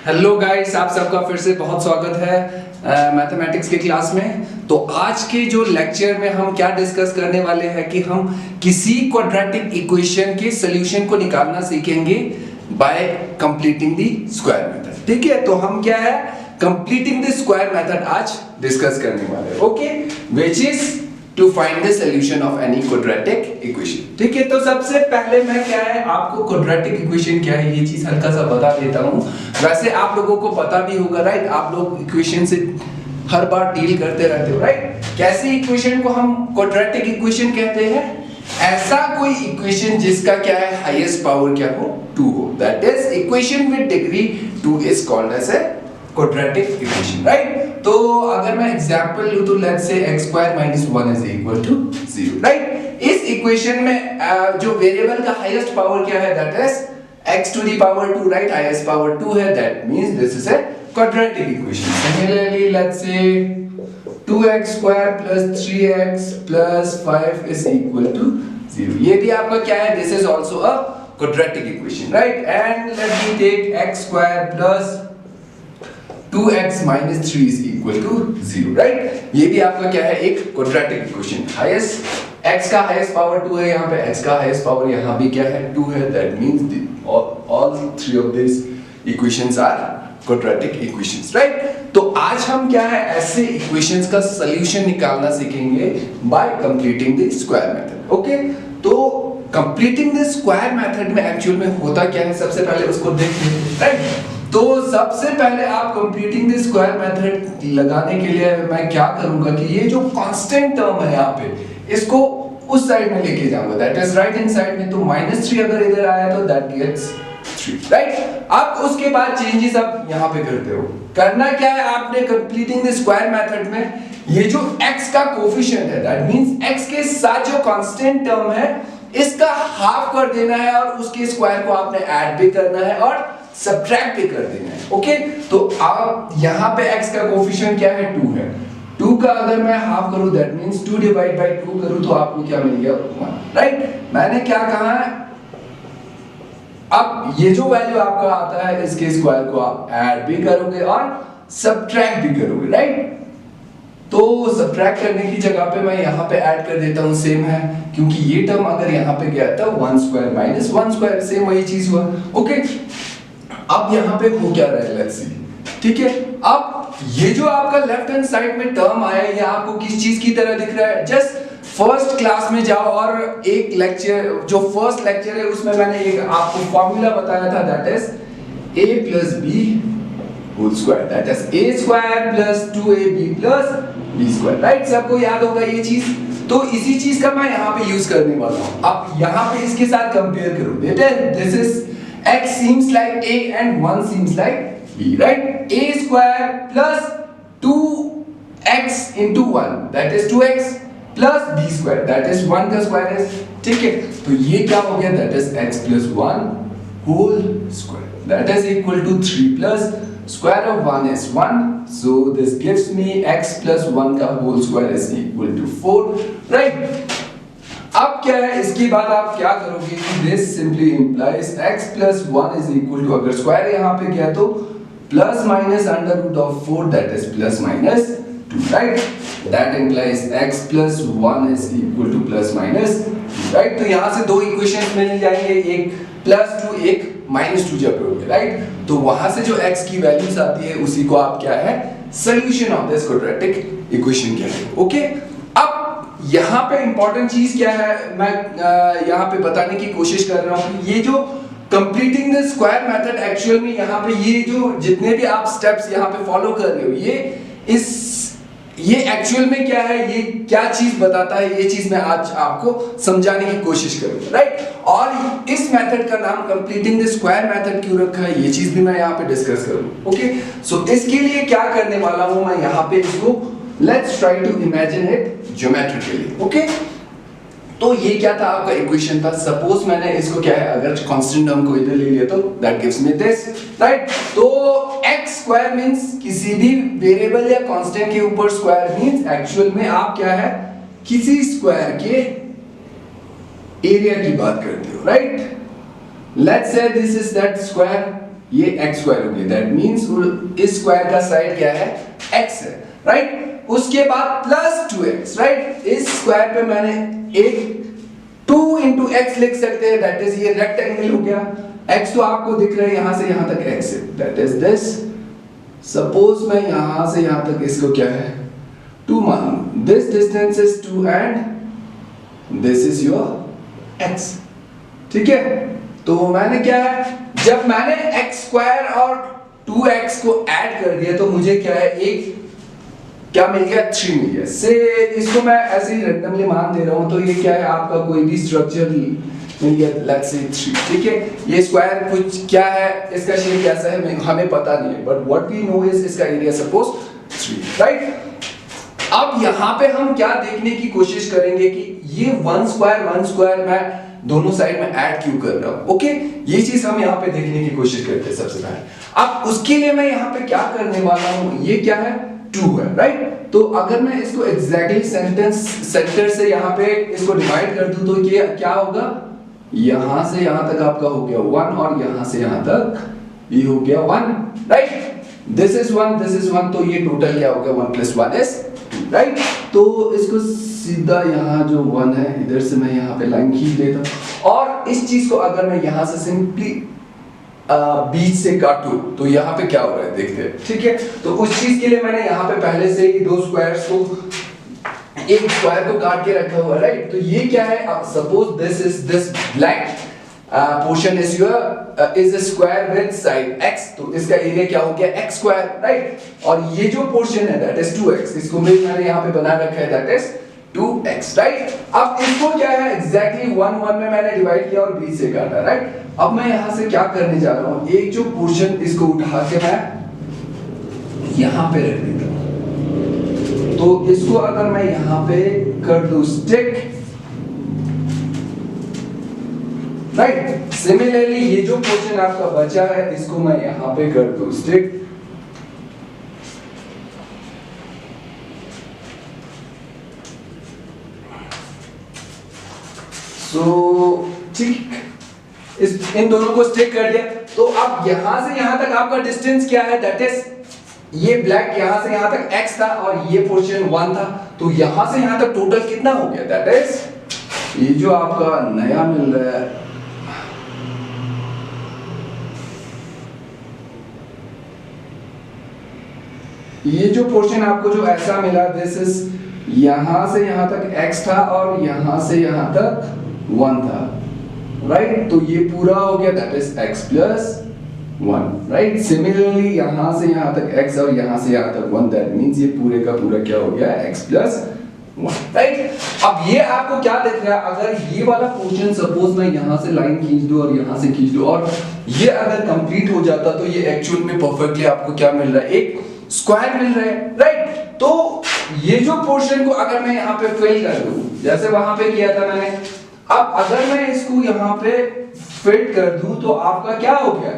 Hello guys, आप सबका फिर से बहुत स्वागत है मैथमेटिक्स के क्लास में। तो आज के जो लेक्चर में हम क्या डिस्कस करने वाले हैं कि हम किसी क्वाड्रेटिक इक्वेशन के सॉल्यूशन को निकालना सीखेंगे by completing the square method. ठीक है, तो हम क्या है कंप्लीटिंग द स्क्वायर मेथड आज डिस्कस करने वाले हैं। Okay, which is to find the solution of any quadratic equation. ठीक है, तो सबसे पहले मैं क्या है आपको क्वाड्रेटिक इक्वेशन क्या है ये चीज हल्का सा बता देता हूं। वैसे आप लोगों को पता भी होगा, राइट? आप लोग इक्वेशन से हर बार डील करते रहते हो, राइट? कैसी इक्वेशन को हम क्वाड्रेटिक इक्वेशन कहते हैं? ऐसा कोई इक्वेशन जिसका क्या है हाईएस्ट पावर क्या हो 2 हो, that is equation with degree 2 is called as a quadratic equation, right? तो अगर मैं एग्जांपल लूं तो let's say x square minus 1 is equal to 0, right? इस इक्वेशन में जो वेरिएबल का हाईएस्ट पावर क्या है that is x to the power 2, right? Highest power 2 है, that means this is a quadratic equation. Similarly let's say 2x square plus 3x plus 5 is equal to 0। ये भी आपका क्या है, this is also a quadratic equation, right? And let me take x square plus 2x minus 3 is equal to 0, right? ये भी आपका क्या है एक क्वाड्रेटिक इक्वेशन। हाईएस्ट x का हाईएस्ट पावर 2 है, यहाँ पे x का हाईएस्ट पावर यहाँ भी क्या है 2 है, that means all three of these equations are quadratic equations, right? तो आज हम क्या है ऐसे इक्वेशंस का सॉल्यूशन निकालना सीखेंगे by completing the square method, okay? तो completing the square method में एक्चुअल में होता क्या है सबसे पहले उसको देख लेते हैं, right? तो सबसे पहले आप कंप्लीटिंग द स्क्वायर मेथड लगाने के लिए मैं क्या करूंगा कि ये जो कांस्टेंट टर्म है यहाँ पे इसको उस साइड में लेके जाऊंगा, that is right hand side में। तो -3 अगर इधर आया तो दैट गेट्स 3, राइट? अब उसके बाद चेंजेस आप यहाँ पे करते हो। करना क्या है आपने कंप्लीटिंग द स्क्वायर मेथड में ये जो x का कोफिशिएंट है दैट मींस x के साथ जो कांस्टेंट टर्म है इसका हाफ कर देना है और उसके स्क्वायर को आपने ऐड भी करना है और सब्ट्रैक्ट भी कर देना है। ओके, तो आप यहाँ पे x का कोफिशिएंट क्या है 2 है। 2 का अगर मैं हाफ करूं दैट मींस 2 डिवाइड बाय 2 करूं तो आपको क्या मिल गया 1, राइट? मैंने क्या कहा है अब ये जो वैल्यू आपका आता है इसके स्क्वायर को आप ऐड भी करोगे और सब्ट्रैक्ट भी करोगे, राइट? तो सब्ट्रैक्ट करने की जगह पे मैं यहाँ पे ऐड कर देता हूँ, सेम है क्योंकि ये टर्म अगर यहाँ पे गया था 1 स्क्वायर माइनस 1 स्क्वायर सेम वही चीज हुआ। ओके, अब यहाँ पे हो क्या रहा है लेट्स सी। ठीक है, अब ये जो आपका लेफ्ट हैंड साइड में टर्म आया ये आपको किस चीज की तरह दिख रहा है? जस्ट फर्स्ट क्लास में जाओ और एक लेक्चर जो फर्स्ट लेक्चर है उसमें मैंने एक आपको फॉर्मूला बताया था that is a plus b whole square, that is a square plus 2ab plus b square, right? सबको याद होगा ये चीज। तो इसी चीज का मैं यहाँ पे यूज करने वाला हूँ। अब यहाँ पे इसके साथ कंपेयर करो बेटा, this is x seems like a and 1 seems like b, right? a square plus 2x into 1 that is 2x plus b square that is 1 का square है, ठीक है? तो ये क्या हो गया that is x plus 1 whole square that is equal to 3 plus square of 1 is 1, so this gives me x plus 1 का whole square is equal to 4, right? अब क्या है इसके बाद आप क्या करोगे कि this simply implies x plus 1 is equal to अगर स्क्वायर यहाँ पे गया तो plus minus under root of 4 that is plus minus 2, right? That implies x plus 1 is equal to plus minus 2, right? तो यहाँ से दो इक्वेशंस मिल जाएंगे, एक plus 2 एक minus 2 जब लोगे, right? तो वहां से जो x की वैल्यूज आती है उसी को आप क्या है solution of this quadratic equation कहते हैं। ओके, अब यहाँ पे इंपॉर्टेंट चीज क्या है मैं यहाँ पे बताने की कोशिश कर रहा हूँ कि ये जो completing the square method actual में यहाँ पे ये जो जितने भी आप स्टेप्स यहाँ पे फॉलो कर रहे हो ये एक्चुअल में क्या है, ये क्या चीज बताता है, ये चीज मैं आज आपको समझाने की कोशिश करूंगा, राइट? और इस मेथड का नाम कंप्लीटिंग द स्क्वायर मेथड क्यों रखा है ये चीज भी मैं यहाँ पे डिस्कस करूंगा। ओके, सो इसके लिए क्या करने वाला हूँ मैं यहाँ पे इसको Let's try to imagine it geometrically, okay? तो ये क्या था आपका इक्वेशन था। सपोज मैंने इसको क्या है अगर कांस्टेंट टर्म को इधर ले लिया तो that gives me this, right? तो x स्क्वायर मींस किसी भी वेरिएबल या कांस्टेंट के ऊपर स्क्वायर मींस एक्चुअल में आप क्या है किसी स्क्वायर के एरिया की बात करते हो, right? Let's say this is that square ये x स्क्वायर हो गया, दैट मींस इस स्क्वायर का साइड क्या है, x है, राइट। उसके बाद प्लस 2x, राइट। इस स्क्वायर पे मैंने एक 2 into x लिख सकते हैं, दैट इज ये रेक्टेंगल हो गया। x तो आपको दिख रहा है यहां से यहां तक x है, दैट इज दिस। सपोज मैं यहां से यहां तक इसको क्या है 2 मान लूं, this distance is 2 and this is your x, ठीक है। तो मैंने क्या है, जब मैंने x स्क्वायर और 2x को ऐड कर दिया तो मुझे क्या है, एक क्या मिल गया, 3 मिल गया। से इसको मैं ऐसे ही रैंडमली मान दे रहा हूं, तो ये क्या है, आपका कोई भी स्ट्रक्चर मिल गया, लेट्स से 3, ठीक है। ये स्क्वायर कुछ क्या है, इसका शेप कैसा है हमें पता नहीं है, but what we know is इसका एरिया सपोज 3, राइट। अब यहाँ पे हम क्या देखने की कोशिश करेंगे कि ये 1 स्क्वायर मैं दोनों साइड में ऐड क्यों कर रहा हूं, ओके। ये चीज हम यहाँ पे देखने की कोशिश करते हैं सबसे पहले। अब उसके लिए मैं यहाँ पे क्या करने वाला हूं, ये क्या है 2 है, राइट। तो अगर मैं इसको एग्जैक्टली सेंटर से यहाँ पे इसको डिवाइड कर दूं तो ये क्या होगा, यहां से यहां तक आपका हो गया 1 और यहां से यहां तक ये हो गया 1, right. This is 1, this is 1, तो ये टोटल क्या हो गया 1 + 1 is 2, राइट। तो इसको सीधा यहाँ जो 1 है इधर से मैं यहाँ पे लाइन खींच देता हूँ, और इस चीज को अगर मैं यहाँ से सिंपली बीच से काटूं तो यहाँ पे क्या हो रहा है देखते हैं, ठीक है। तो उस चीज के लिए मैंने यहाँ पे पहले से ही 2 स्क्वायर्स को, एक स्क्वायर को काट के रखा हुआ है, राइट। तो ये क्या है, suppose this black portion is your is a square with side x, तो इसका एरिया क्या हो गया x स्क्वायर, राइट। और ये जो पोर्शन है दैट इज 2x, इसको मैंने यहाँ पे बना रखा है दैट इज 2x, राइट। अब इसको क्या है एग्जैक्टली 1 1 में मैंने डिवाइड किया और बीच से काटा, राइट। अब मैं यहाँ से क्या करने जा रहा हूँ, एक जो पोर्शन इसको उठा के मैं यहाँ पे रख देता हूँ, तो इसको अगर मैं यहाँ पे कर दूं स्टिक, राइट। सिमिलरली ये जो पोर्शन आपका बचा है इसको मैं यहां पे कर दूं स्टिक, सो ठीक, इन दोनों को स्टिक कर दिया। तो अब यहां से यहां तक आपका डिस्टेंस क्या है, दैट इज ये ब्लैक यहां से यहां तक x था और ये पोर्शन 1 था, तो यहां से यहां तक टोटल कितना हो गया, दैट इज ये जो आपका नया मिल रहा है, ये जो पोर्शन आपको जो ऐसा मिला, दिस इज यहां से यहां तक x था और यहां से यहां तक 1 था, राइट। तो ये पूरा हो गया that is x + 1, right. Similarly यहां से यहां तक x और यहां से यहां तक 1, दैट मींस ये पूरे का पूरा क्या हो गया x + 1, राइट। अब ये आपको क्या दिख रहा है, अगर ये वाला पोर्शन सपोज मैं यहां से लाइन खींच दूं और यहां से खींच दूं और ये अगर कंप्लीट हो जाता तो ये एक्चुअल में परफेक्टली आपको क्या मिल रहा है, एक स्क्वायर मिल रहा है, राइट। तो ये जो पोर्शन को अगर मैं यहाँ पे फिल कर दूं जैसे वहां पे किया था मैंने, अब अगर मैं इसको यहाँ पे फिट कर दूं तो आपका क्या हो गया,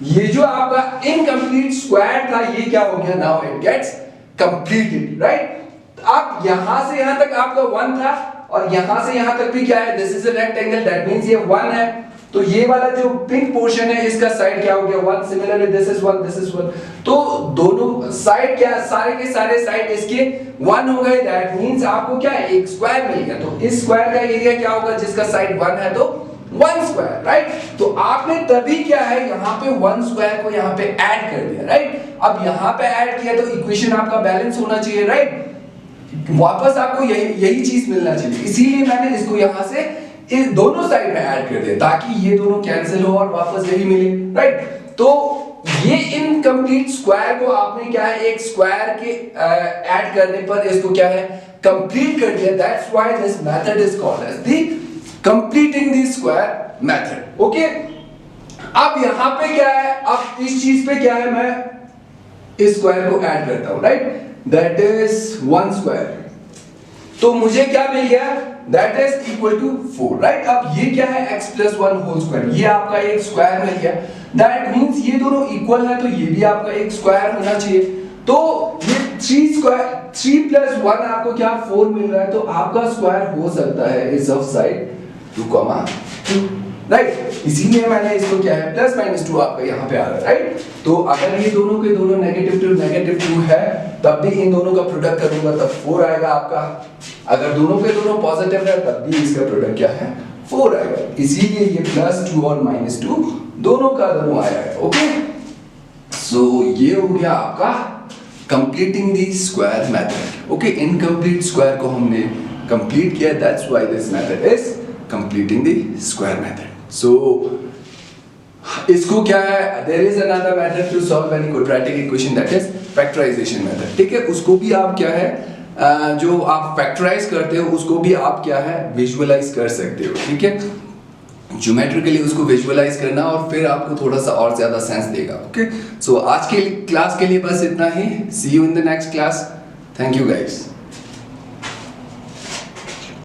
ये जो आपका इनकम्प्लीट स्क्वायर था ये क्या हो गया, now it gets completed, right. अब यहां से यहां तक आपका 1 था और यहां से यहां तक भी क्या है, this is a rectangle, that means ये 1 है। तो ये वाला जो पिंक पोर्शन है इसका साइड क्या हो गया 1, similarly this is 1, this is 1, तो दोनों साइड क्या, सारे के सारे साइड इसके 1 हो गए, दैट मींस आपको क्या है, एक स्क्वायर मिल गया। तो इस स्क्वायर का एरिया क्या होगा, जिसका साइड 1 है तो 1 स्क्वायर, राइट। तो आपने तभी क्या है यहाँ पे 1 स्क्वायर को यहाँ पे ऐड कर दिया, राइट। अब यहाँ पे ऐड किया तो इक्वेशन आपका बैलेंस होना चाहिए, राइट। वापस आपको यही चीज मिलना चाहिए, इसीलिए मैंने इसको यहाँ से इस दोनों साइड में ऐड कर दिया ताकि ये दोनों कैंसिल हो और वापस यही मिले, राइट। तो ये इनकम्प्लीट स्क्वायर को आपने क्या है, एक स्क्वायर के ऐड करने पर इसको क्या है, कंप्लीट कर दिया, that's why this method is called as the completing the square method, okay. अब यहां पे क्या है, अब इस चीज पे क्या है, मैं इस स्क्वायर को ऐड करता हूं, राइट, दैट इज 1 स्क्वायर, तो मुझे क्या मिल गया, that is equal to 4, right. अब ये क्या है, x + 1 होल स्क्वायर, ये आपका एक स्क्वायर मिल गया, दैट मींस ये दोनों इक्वल है तो ये भी आपका एक स्क्वायर होना चाहिए। तो ये 3 + 1 आपको क्या 4 मिल रहा है, तो आपका स्क्वायर हो सकता है इज ऑफ साइड 2, 2, राइट, इसीलिए मैंने इसको क्या है प्लस माइनस 2 आपका यहाँ पे आ रहा है, राइट। तो अगर ये दोनों के दोनों नेगेटिव 2 है तब भी इन दोनों का प्रोडक्ट करूंगा तब 4 आएगा आपका। अगर दोनों के दोनों पॉजिटिव है तब भी इसका प्रोडक्ट क्या है 4 आएगा, इसीलिए ये +2 और -2 दोनों का दोनों आया है। ओके, सो ये हो गया आपका completing the square method. Okay, incomplete square को हमने कंप्लीट किया, that's why this method is completing the square method. So इसको क्या है, there is another method to solve any quadratic equation, that is factorization method. ठीक है, उसको भी आप क्या है जो आप फैक्टराइज करते हो उसको भी आप क्या है विजुअलाइज कर सकते हो। ठीक है, ज्योमेट्रिकली उसको विजुअलाइज करना और फिर आपको थोड़ा सा और ज्यादा सेंस देगा। ओके, सो आज के क्लास के लिए बस इतना ही। See you in the next class. Thank you guys.